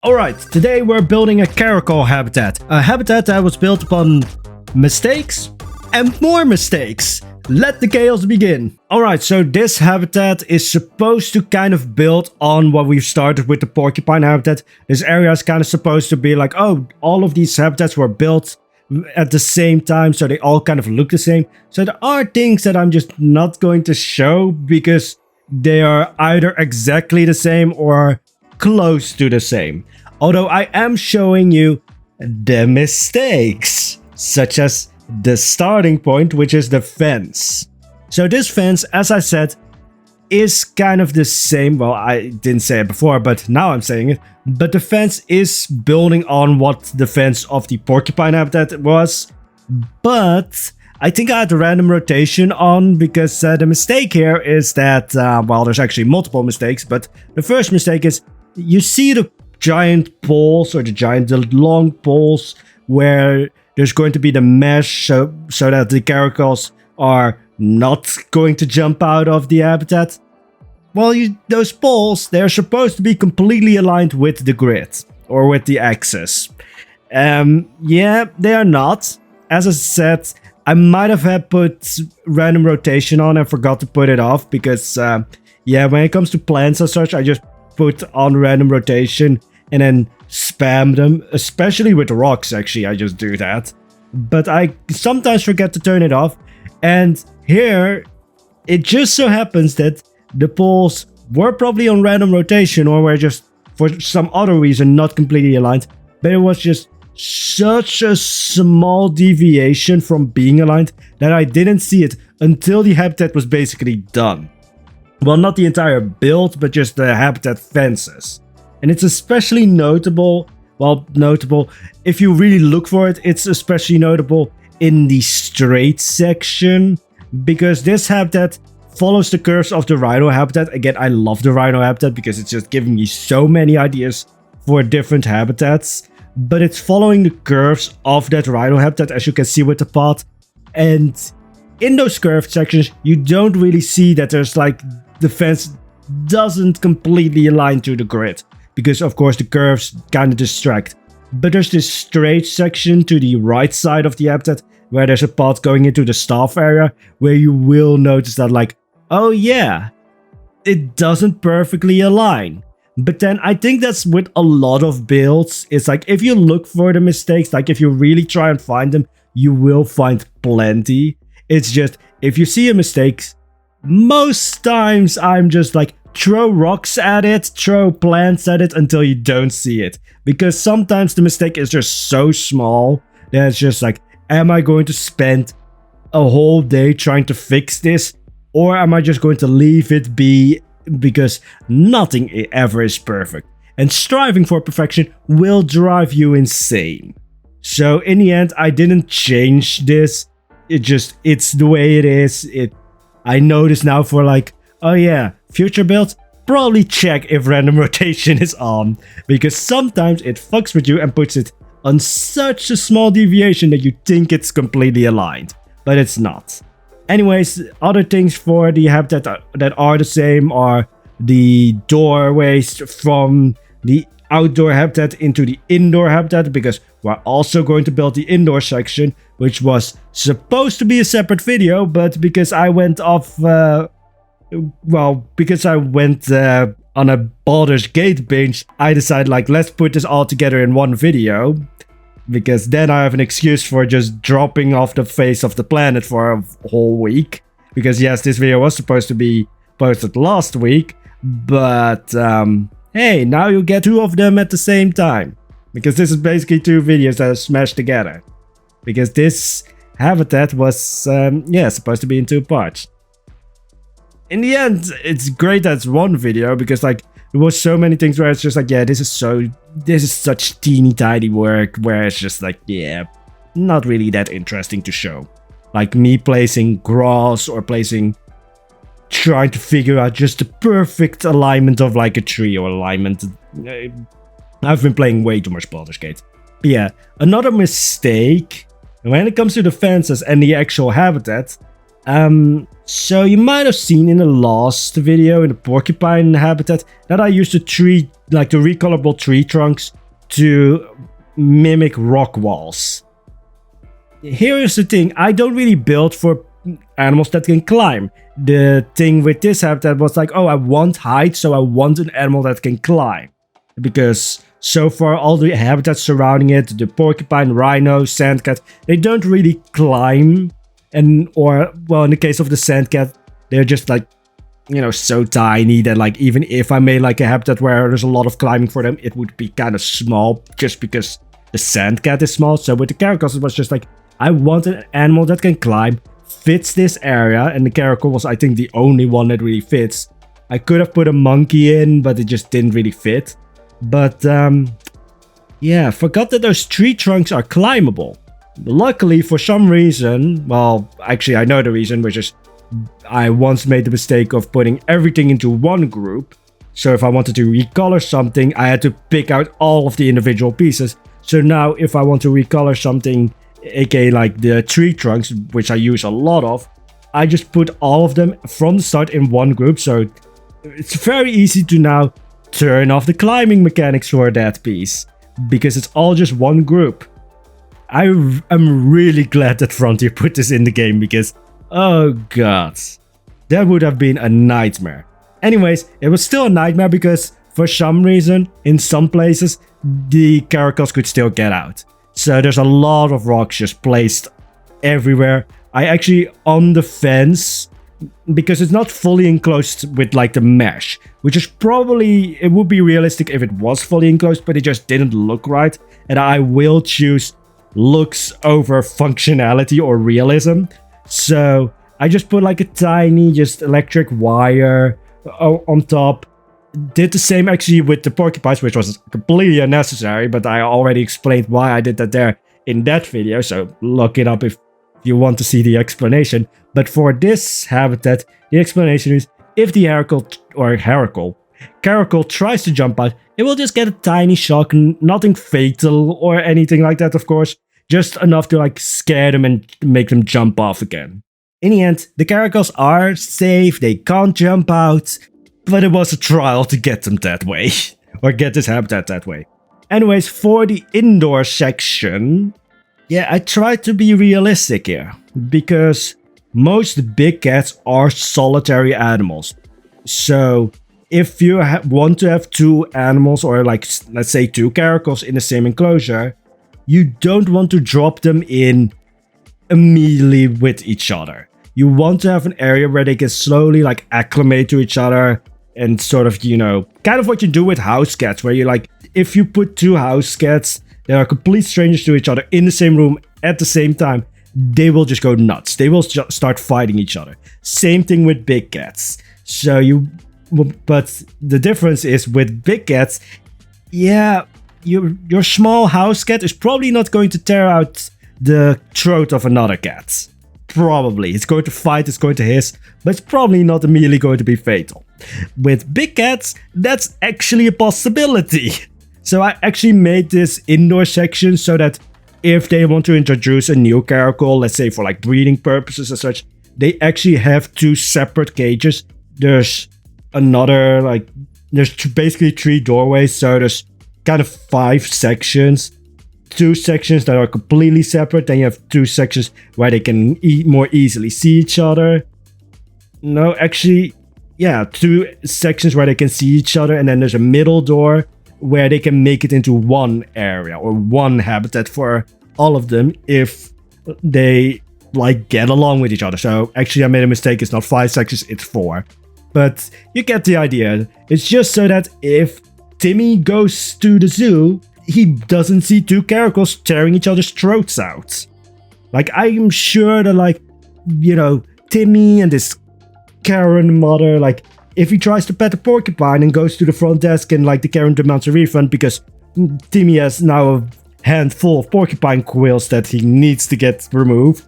Alright, today we're building a Caracal Habitat. A habitat that was built upon mistakes and more mistakes. Let the chaos begin. Alright, so this habitat is supposed to kind of build on what we've started with the porcupine habitat. This area is kind of supposed to be like, oh, all of these habitats were built at the same time, so they all kind of look the same. So there are things that I'm just not going to show because they are either exactly the same or close to the same. Although I am showing you the mistakes, such as the starting point, which is the fence. So this fence, as I said, is kind of the same. Well, I didn't say it before, but now I'm saying it. But the fence is building on what the fence of the porcupine habitat was. But I think I had the random rotation on because the mistake here is that, well, there's actually multiple mistakes. But the first mistake is you see the giant poles or the long poles where there's going to be the mesh so that the caracals are not going to jump out of the habitat. Well, those poles, they're supposed to be completely aligned with the grid or with the axis. Yeah, they are not. As I said, I might have had put random rotation on and forgot to put it off because, yeah, when it comes to plants and such, I just put on random rotation and then spam them, especially with the rocks. Actually, I just do that, but I sometimes forget to turn it off. And here it just so happens that the poles were probably on random rotation or were just for some other reason not completely aligned, but it was just such a small deviation from being aligned that I didn't see it until the habitat was basically done. Well, not the entire build, but just the habitat fences. And it's especially notable, if you really look for it, it's especially notable in the straight section, because this habitat follows the curves of the rhino habitat. Again, I love the rhino habitat because it's just giving me so many ideas for different habitats, but it's following the curves of that rhino habitat, as you can see with the path. And in those curved sections, you don't really see that there's like the fence doesn't completely align to the grid, because of course the curves kind of distract. But there's this straight section to the right side of the habitat where there's a path going into the staff area where you will notice that, like, oh yeah, it doesn't perfectly align. But then I think that's with a lot of builds. It's like if you look for the mistakes, like if you really try and find them, you will find plenty. It's just if you see a mistake, most times I'm just like, throw rocks at it, throw plants at it until you don't see it. Because sometimes the mistake is just so small that it's just like, am I going to spend a whole day trying to fix this? Or am I just going to leave it be? Because nothing ever is perfect. And striving for perfection will drive you insane. So in the end, I didn't change this. It's the way it is. I know this now for like, oh yeah, future builds, probably check if random rotation is on, because sometimes it fucks with you and puts it on such a small deviation that you think it's completely aligned, but it's not. Anyways, other things for the habitat that are the same are the doorways from the outdoor habitat into the indoor habitat, because we're also going to build the indoor section, which was supposed to be a separate video, but because I went off, because I went on a Baldur's Gate binge, I decided, like, let's put this all together in one video, because then I have an excuse for just dropping off the face of the planet for a whole week. Because yes, this video was supposed to be posted last week, but hey, now you get two of them at the same time. Because this is basically two videos that are smashed together. Because this habitat was, supposed to be in two parts. In the end, it's great that it's one video, because like there was so many things where it's just like, yeah, this is such teeny tiny work where it's just like, yeah, not really that interesting to show. Like me placing grass or trying to figure out just the perfect alignment of like a tree or alignment. I've been playing way too much Baldur's Gate. But yeah, another mistake when it comes to the fences and the actual habitat So you might have seen in the last video in the porcupine habitat that I used the recolorable tree trunks to mimic rock walls. Here is the thing, I don't really build for animals that can climb. The thing with this habitat was like, oh, I want height, so I want an animal that can climb. Because so far all the habitats surrounding it, the porcupine, rhino, sandcat, they don't really climb. In the case of the sandcat, they're just like, so tiny that like even if I made like a habitat where there's a lot of climbing for them, it would be kind of small just because the sandcat is small. So with the caracals, it was just like, I want an animal that can climb, fits this area, and the caracal was, I think, the only one that really fits. I could have put a monkey in, but it just didn't really fit. But, yeah, forgot that those tree trunks are climbable. Luckily, for some reason, well, actually, I know the reason, which is I once made the mistake of putting everything into one group. So if I wanted to recolor something, I had to pick out all of the individual pieces. So now, if I want to recolor something, aka like the tree trunks, which I use a lot of, I just put all of them from the start in one group. So it's very easy to now turn off the climbing mechanics for that piece, because it's all just one group. I'm really glad that Frontier put this in the game, because oh god, that would have been a nightmare. Anyways, it was still a nightmare because for some reason in some places the caracals could still get out. So there's a lot of rocks just placed everywhere. I actually, on the fence, because it's not fully enclosed with like the mesh, which is probably, it would be realistic if it was fully enclosed, but it just didn't look right. And I will choose looks over functionality or realism. So I just put like a tiny just electric wire on top. Did the same actually with the porcupines, which was completely unnecessary, but I already explained why I did that there in that video, so look it up if you want to see the explanation. But for this habitat, the explanation is if the caracal tries to jump out, it will just get a tiny shock, nothing fatal or anything like that, of course, just enough to like scare them and make them jump off again. In the end, the caracals are safe, they can't jump out, but it was a trial to get them that way, or get this habitat that way. Anyways, for the indoor section, yeah, I tried to be realistic here, because most big cats are solitary animals. So if you want to have two animals, or like, let's say 2 caracals in the same enclosure, you don't want to drop them in immediately with each other. You want to have an area where they can slowly like acclimate to each other, and sort of, kind of what you do with house cats, where you like, if you put 2 house cats that are complete strangers to each other in the same room at the same time, they will just go nuts. They will start fighting each other. Same thing with big cats. But the difference is with big cats, yeah, your small house cat is probably not going to tear out the throat of another cat. Probably. It's going to fight, it's going to hiss, but it's probably not immediately going to be fatal. With big cats, that's actually a possibility. So I actually made this indoor section so that if they want to introduce a new caracal, let's say for like breeding purposes and such, they actually have 2 separate cages. There's another, like, there's basically 3 doorways, so there's kind of 5 sections. 2 sections that are completely separate, then you have 2 sections where they can more easily see each other. No, actually, yeah, 2 sections where they can see each other, and then there's a middle door where they can make it into one area or one habitat for all of them if they like get along with each other. So actually I made a mistake, it's not 5 sections, it's 4. But you get the idea. It's just so that if Timmy goes to the zoo, he doesn't see 2 caracals tearing each other's throats out. Like, I'm sure that, like, Timmy and this Karen mother, like, if he tries to pet a porcupine and goes to the front desk and, like, the Karen demands a refund because Timmy has now a handful of porcupine quills that he needs to get removed,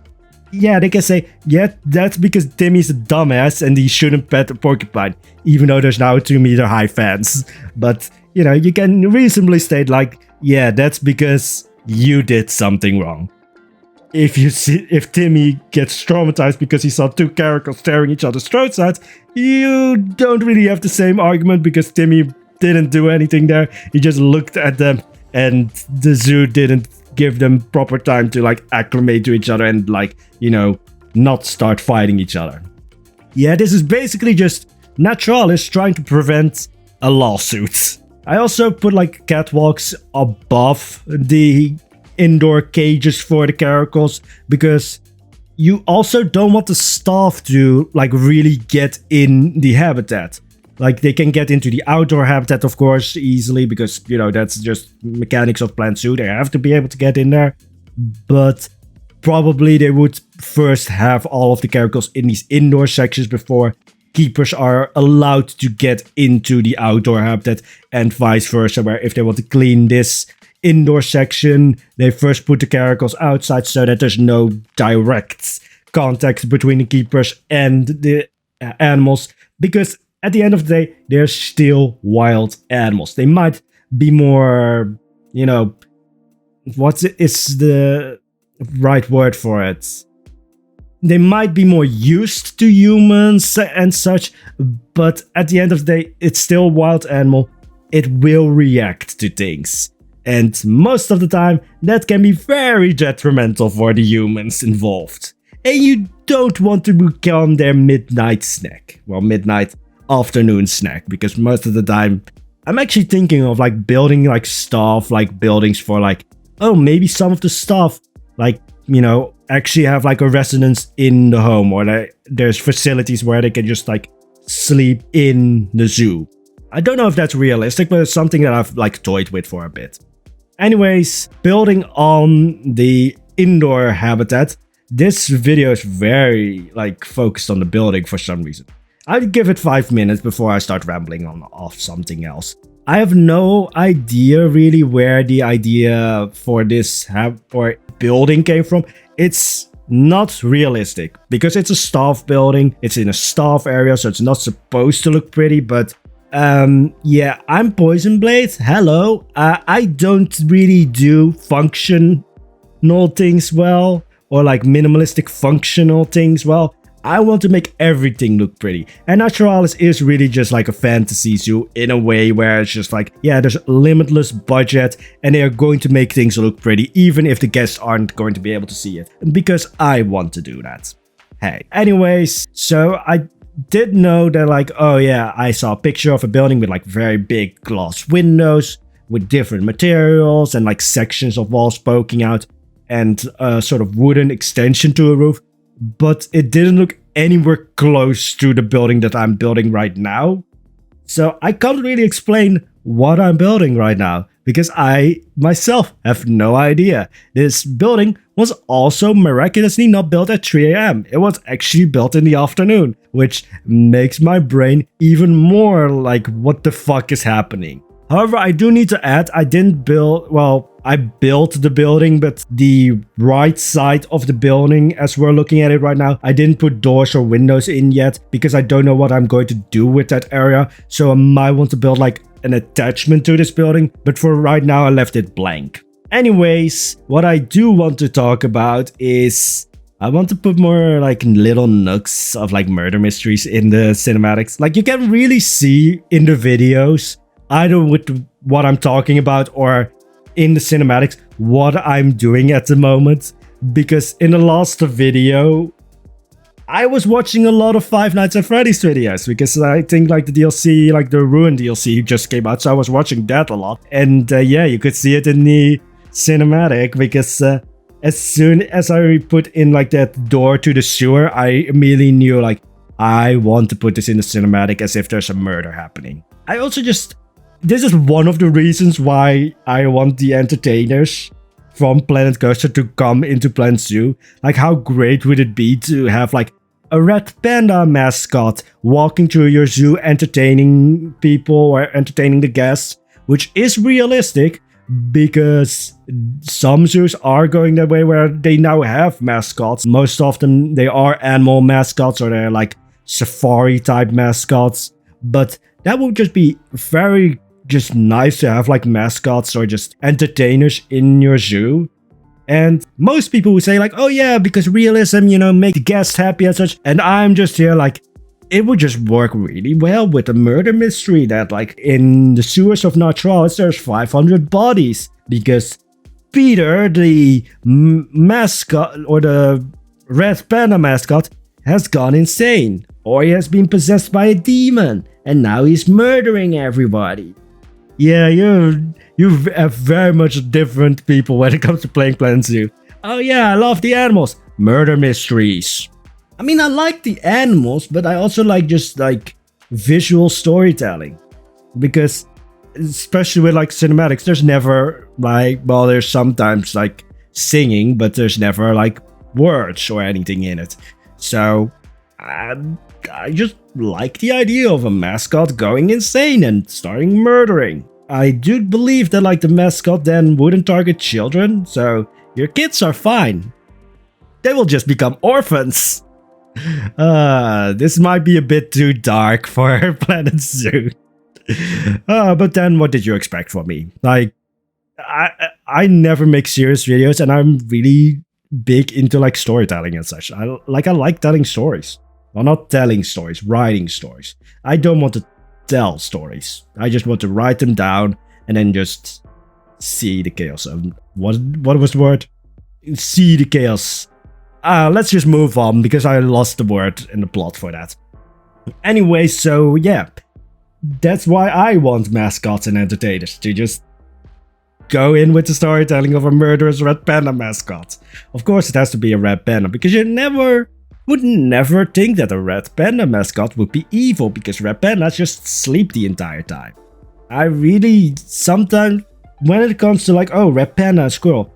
yeah, they can say, yeah, that's because Timmy's a dumbass and he shouldn't pet a porcupine, even though there's now a 2-meter high fence. But, you can reasonably state, like, yeah, that's because you did something wrong. if Timmy gets traumatized because he saw two caracals staring each other's throats out, you don't really have the same argument because Timmy didn't do anything there. He just looked at them, and the zoo didn't give them proper time to like acclimate to each other and like, you know, not start fighting each other. Yeah, this is basically just Naturalis trying to prevent a lawsuit. I also put like catwalks above the indoor cages for the caracals because you also don't want the staff to like really get in the habitat. Like they can get into the outdoor habitat, of course, easily because, you know, that's just mechanics of Plant Zoo. They have to be able to get in there. But probably they would first have all of the caracals in these indoor sections before keepers are allowed to get into the outdoor habitat, and vice versa, where if they want to clean this indoor section, they first put the caracals outside so that there's no direct contact between the keepers and the animals, because at the end of the day, they're still wild animals. They might be more, you know, is the right word for it? They might be more used to humans and such, but at the end of the day, it's still a wild animal. It will react to things. And most of the time, that can be very detrimental for the humans involved. And you don't want to become their midnight snack. Well, midnight afternoon snack, because most of the time, I'm actually thinking of like building like stuff, like buildings for like, oh, maybe some of the stuff, like, you know, actually have like a residence in the home, or there's facilities where they can just like sleep in the zoo. I don't know if that's realistic, but it's something that I've like toyed with for a bit. Anyways, building on the indoor habitat, this video is very like focused on the building for some reason. I'd give it 5 minutes before I start rambling on off something else. I have no idea really where the idea for this or building came from. It's not realistic because it's a staff building. It's in a staff area, so it's not supposed to look pretty. But yeah, I'm Poisonblade. Hello. I don't really do functional things well, or like minimalistic functional things well. I want to make everything look pretty. And Naturalis is really just like a fantasy zoo in a way where it's just like, yeah, there's limitless budget and they are going to make things look pretty even if the guests aren't going to be able to see it. Because I want to do that. Hey. Anyways, so I did know that like, oh yeah, I saw a picture of a building with like very big glass windows with different materials and like sections of walls poking out and a sort of wooden extension to a roof. But it didn't look anywhere close to the building that I'm building right now. So I can't really explain what I'm building right now because I myself have no idea. This building was also miraculously not built at 3 AM. It was actually built in the afternoon, which makes my brain even more like, what the fuck is happening? However, I do need to add, I didn't build, well, I built the building, but the right side of the building, as we're looking at it right now, I didn't put doors or windows in yet because I don't know what I'm going to do with that area. So I might want to build like an attachment to this building, but for right now, I left it blank. Anyways, what I do want to talk about is I want to put more like little nooks of like murder mysteries in the cinematics. Like you can really see in the videos, either with what I'm talking about or in the cinematics, what I'm doing at the moment. Because in the last video, I was watching a lot of Five Nights at Freddy's videos because I think like the DLC, like the Ruin DLC just came out. So I was watching that a lot. And yeah, you could see it in the cinematic because as soon as I put in like that door to the sewer, I immediately knew like I want to put this in the cinematic as if there's a murder happening. I also just... This is one of the reasons why I want the entertainers from Planet Coaster to come into Planet Zoo. Like, how great would it be to have, like, a red panda mascot walking through your zoo, entertaining people or entertaining the guests, which is realistic because some zoos are going that way where they now have mascots. Most often, they are animal mascots or they're, like, safari-type mascots. But that would just be very... just nice to have like mascots or just entertainers in your zoo. And most people would say like, oh yeah, because realism, make the guests happy and such. And I'm just here like, it would just work really well with a murder mystery that like in the sewers of Naturalis, there's 500 bodies. Because Peter, the mascot, or the red panda mascot, has gone insane. Or he has been possessed by a demon. And now he's murdering everybody. Yeah, you have very much different people when it comes to playing Planet Zoo. Oh yeah, I love the animals. Murder mysteries. I mean, I like the animals, but I also like just like visual storytelling. Because especially with like cinematics, there's never like, well, there's sometimes like singing, but there's never like words or anything in it. So I just like the idea of a mascot going insane and starting murdering. I do believe that like the mascot then wouldn't target children, so your kids are fine. They will just become orphans. This might be a bit too dark for Planet Zoo. But then what did you expect from me? Like, I never make serious videos, and I'm really big into like storytelling and such. I like telling stories. Well, not telling stories, writing stories. I don't want to tell stories. I just want to write them down and then just see the chaos. What was the word? See the chaos. Let's just move on because I lost the word in the plot for that. Anyway, so yeah. That's why I want mascots and entertainers to just go in with the storytelling of a murderous red panda mascot. Of course, it has to be a red panda because you would never think that a red panda mascot would be evil because red pandas just sleep the entire time. I really sometimes, when it comes to like, oh, red panda and squirrel,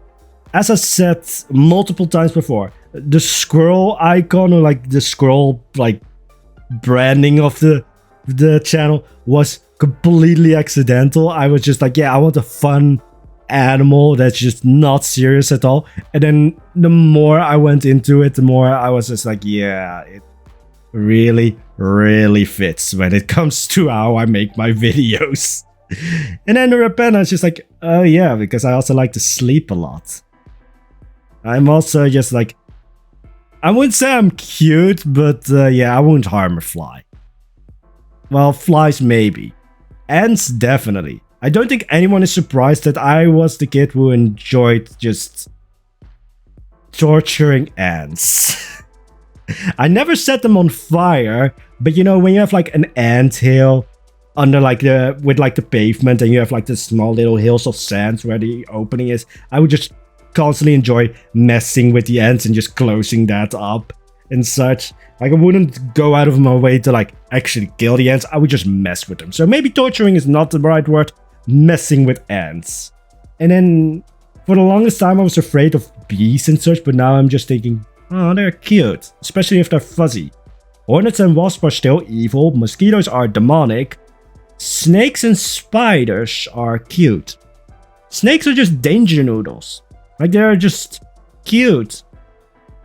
as I said multiple times before, the squirrel icon or like the squirrel like branding of the channel was completely accidental. I was just like, yeah, I want a fun animal that's just not serious at all. And then the more I went into it, the more I was just like, yeah, it really, really fits when it comes to how I make my videos. And then the red panda is just like, oh yeah, because I also like to sleep a lot. I'm also just like, I wouldn't say I'm cute, but yeah, I wouldn't harm a fly. Well, flies maybe. Ants definitely. I don't think anyone is surprised that I was the kid who enjoyed just torturing ants. I never set them on fire, but when you have like an anthill under like with like the pavement and you have like the small little hills of sand where the opening is, I would just constantly enjoy messing with the ants and just closing that up and such. Like, I wouldn't go out of my way to like actually kill the ants. I would just mess with them. So maybe torturing is not the right word. Messing with ants. And then for the longest time I was afraid of bees and such, but now I'm just thinking, oh, they're cute, especially if they're fuzzy. Hornets and wasps are still evil. Mosquitoes are demonic. Snakes and spiders are cute. Snakes are just danger noodles. Like, they're just cute.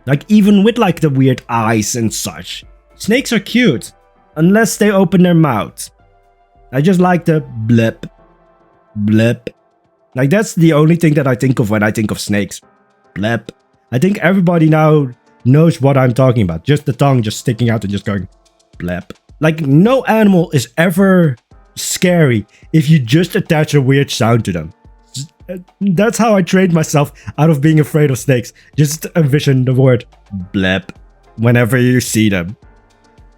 Like, even with like the weird eyes and such. Snakes are cute. Unless they open their mouth. I just like the blip. Blip. Like, that's the only thing that I think of when I think of snakes. Blip. I think everybody now knows what I'm talking about. Just the tongue just sticking out and just going blip. Like, no animal is ever scary if you just attach a weird sound to them. That's how I trained myself out of being afraid of snakes. Just envision the word blip whenever you see them.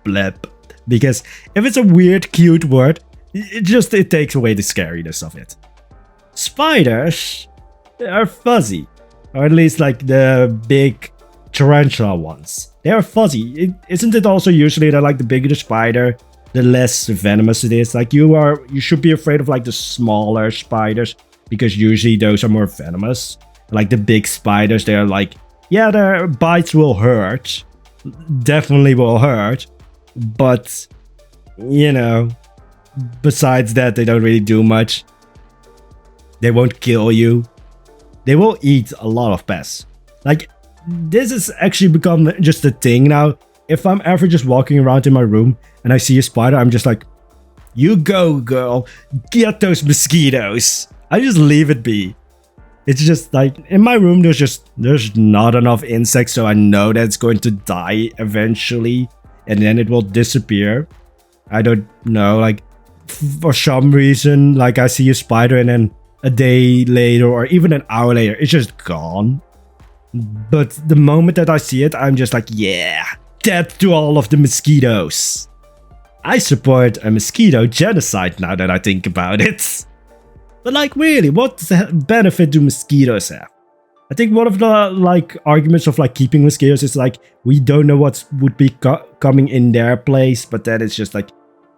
Blip. Because if it's a weird, cute word, it takes away the scariness of it. Spiders are fuzzy. Or at least like the big tarantula ones. They are fuzzy. Isn't it also usually that like the bigger the spider, the less venomous it is? Like, you should be afraid of like the smaller spiders, because usually those are more venomous. Like the big spiders, they're like, yeah, their bites will hurt. Definitely will hurt. But, besides that, they don't really do much. They won't kill you. They will eat a lot of pests. Like, this has actually become just a thing now. If I'm ever just walking around in my room and I see a spider, I'm just like, you go, girl. Get those mosquitoes. I just leave it be. It's just like in my room there's not enough insects, so I know that it's going to die eventually and then it will disappear. I don't know, like for some reason, like I see a spider and then a day later or even an hour later it's just gone. But the moment that I see it, I'm just like, yeah, death to all of the mosquitoes. I support a mosquito genocide now that I think about it. But like really, what benefit do mosquitoes have? I think one of the like arguments of like keeping mosquitoes is like we don't know what would be coming in their place, but then it's just like,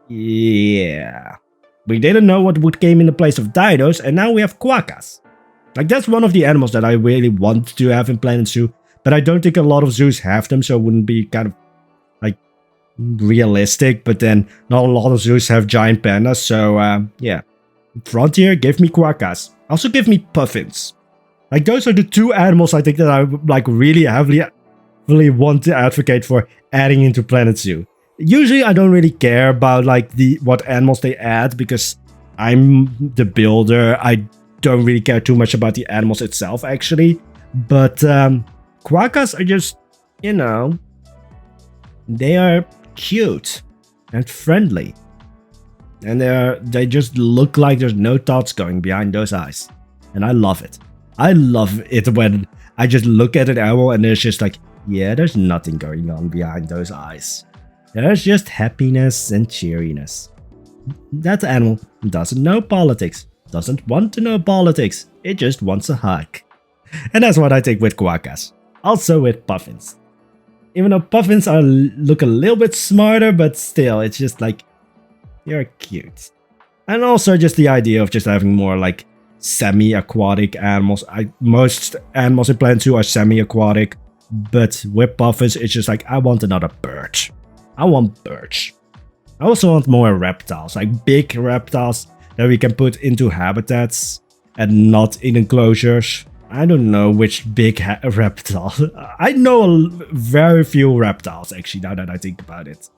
yeah, we didn't know what would came in the place of dinos, and now we have quokkas. Like that's one of the animals that I really want to have in Planet Zoo, but I don't think a lot of zoos have them, so it wouldn't be kind of like realistic. But then not a lot of zoos have giant pandas, so yeah. Frontier, give me quokkas. Also give me puffins. Like those are the two animals I think that I like really heavily want to advocate for adding into Planet Zoo. Usually I don't really care about like what animals they add because I'm the builder. I don't really care too much about the animals itself actually. But quokkas are just, you know, they are cute and friendly. And they just look like there's no thoughts going behind those eyes. And I love it. I love it when I just look at an animal and there's just like, yeah, there's nothing going on behind those eyes. There's just happiness and cheeriness. That animal doesn't know politics. Doesn't want to know politics. It just wants a hug. And that's what I think with quokkas. Also with puffins. Even though puffins look a little bit smarter, but still, it's just like, you're cute. And also just the idea of just having more like semi-aquatic animals. Most animals in Planet Zoo are semi-aquatic, but with puffins, it's just like, I want another bird. I want birds. I also want more reptiles, like big reptiles that we can put into habitats and not in enclosures. I don't know which big reptile. I know very few reptiles actually, now that I think about it.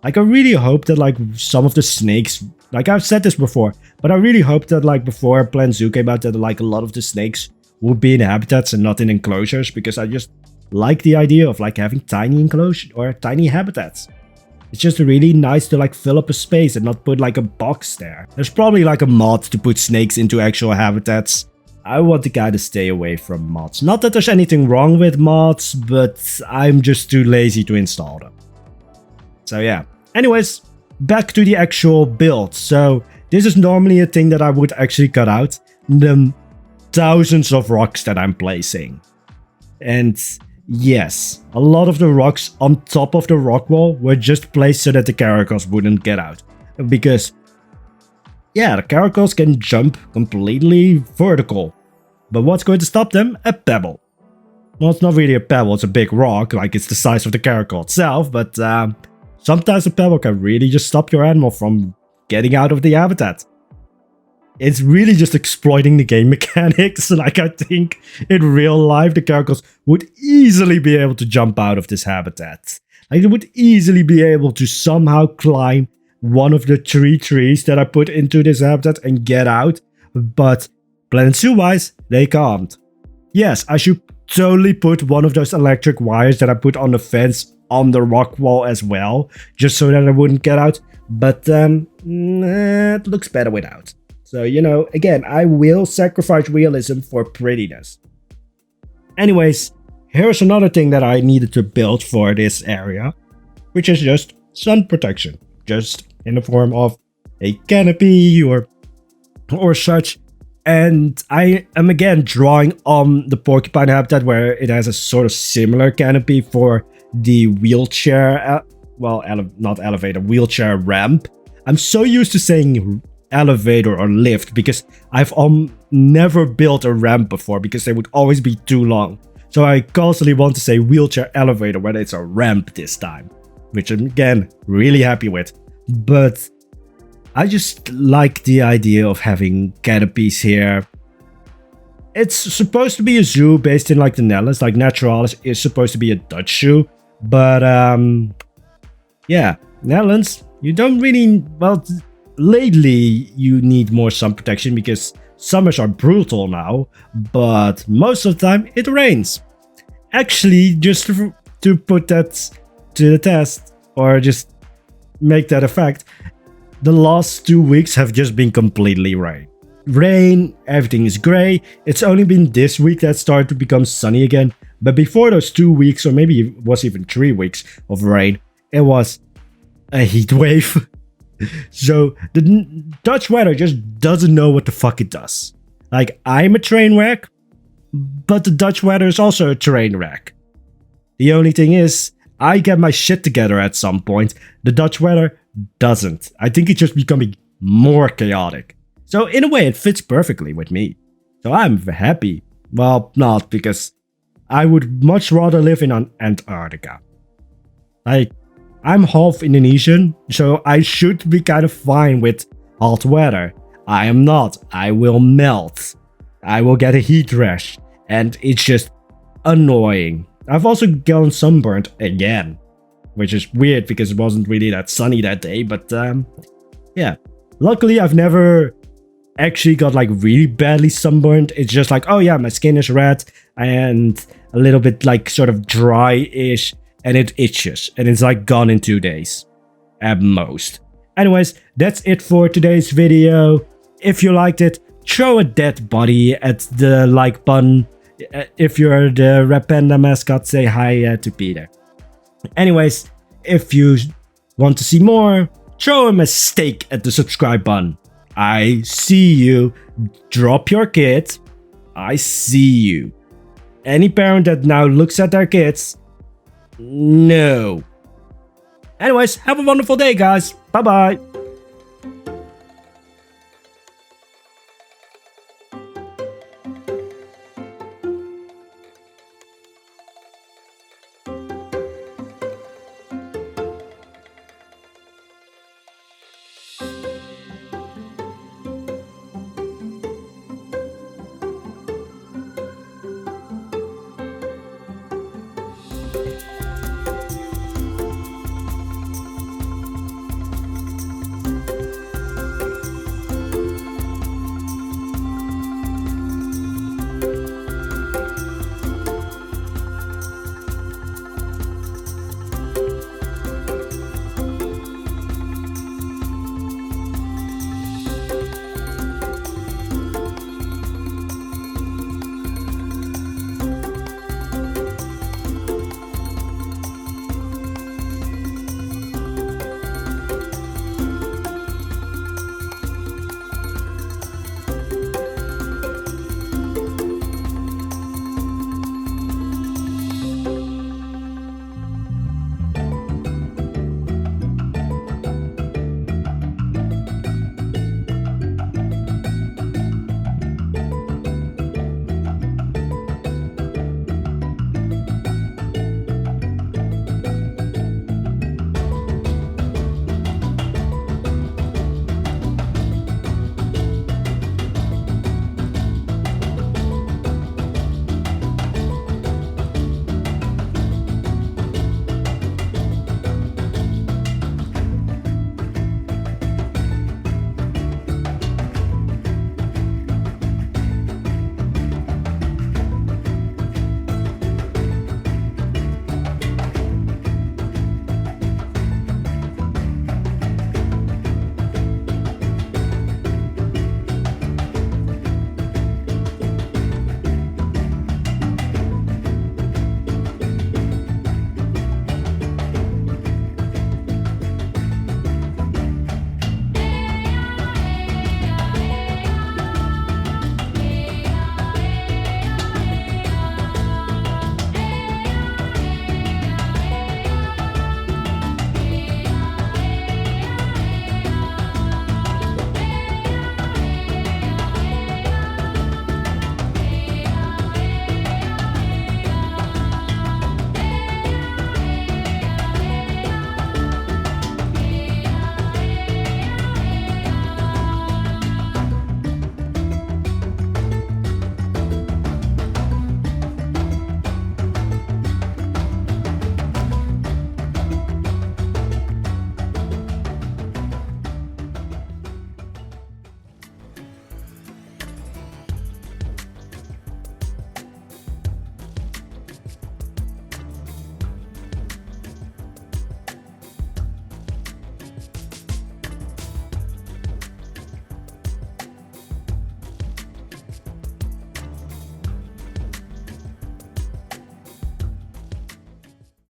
Like I really hope that like some of the snakes, like I've said this before, but I really hope that like before Planet Zoo came out that like a lot of the snakes would be in habitats and not in enclosures, because I just like the idea of like having tiny enclosures or tiny habitats. It's just really nice to like fill up a space and not put like a box there. There's probably like a mod to put snakes into actual habitats. I want to kind of stay away from mods. Not that there's anything wrong with mods, but I'm just too lazy to install them. So yeah. Anyways, back to the actual build. So this is normally a thing that I would actually cut out. The thousands of rocks that I'm placing. And yes, a lot of the rocks on top of the rock wall were just placed so that the caracals wouldn't get out. Because, yeah, the caracals can jump completely vertical. But what's going to stop them? A pebble. Well, it's not really a pebble, it's a big rock, like it's the size of the caracal itself, but sometimes a pebble can really just stop your animal from getting out of the habitat. It's really just exploiting the game mechanics. Like I think in real life the caracals would easily be able to jump out of this habitat. Like they would easily be able to somehow climb one of the 3 trees that I put into this habitat and get out. But Planet Zoo wise, they can't. Yes, I should totally put one of those electric wires that I put on the fence on the rock wall as well, just so that I wouldn't get out. But it looks better without. So, you know, again, I will sacrifice realism for prettiness. Anyways, here's another thing that I needed to build for this area, which is just sun protection. Just in the form of a canopy or such. And I am again drawing on the porcupine habitat, where it has a sort of similar canopy for the wheelchair, not elevator, wheelchair ramp. I'm so used to saying elevator or lift because I've never built a ramp before because they would always be too long. So I constantly want to say wheelchair elevator when it's a ramp this time, which I'm again really happy with. But I just like the idea of having canopies here. It's supposed to be a zoo based in like the Netherlands, like Naturalis is supposed to be a Dutch zoo. But yeah, Netherlands, you don't really, well, lately you need more sun protection because summers are brutal now, but most of the time it rains. Actually, just to put that to the test, or just make that a fact, the last 2 weeks have just been completely rain, everything is gray. It's only been this week that started to become sunny again, but before those 2 weeks, or maybe it was even 3 weeks of rain, it was a heat wave. So the Dutch weather just doesn't know what the fuck it does. Like, I'm a train wreck, but the Dutch weather is also a train wreck. The only thing is, I get my shit together at some point. The Dutch weather doesn't. I think it's just becoming more chaotic. So in a way, it fits perfectly with me. So I'm happy. Well, not, because I would much rather live in Antarctica. Like, I'm half Indonesian, so I should be kind of fine with hot weather. I am not. I will melt. I will get a heat rash. And it's just annoying. I've also gotten sunburned again, which is weird because it wasn't really that sunny that day, but yeah. Luckily, I've never actually got like really badly sunburned. It's just like, oh yeah, my skin is red and a little bit like sort of dry-ish, and it itches, and it's like gone in 2 days at most. Anyways, that's it for today's video. If you liked it, throw a dead body at the like button. If you're the Red Panda mascot, say hi to Peter. Anyways, if you want to see more, throw a mistake at the subscribe button. I see you. Drop your kid. I see you. Any parent that now looks at their kids, no. Anyways, have a wonderful day, guys. Bye-bye.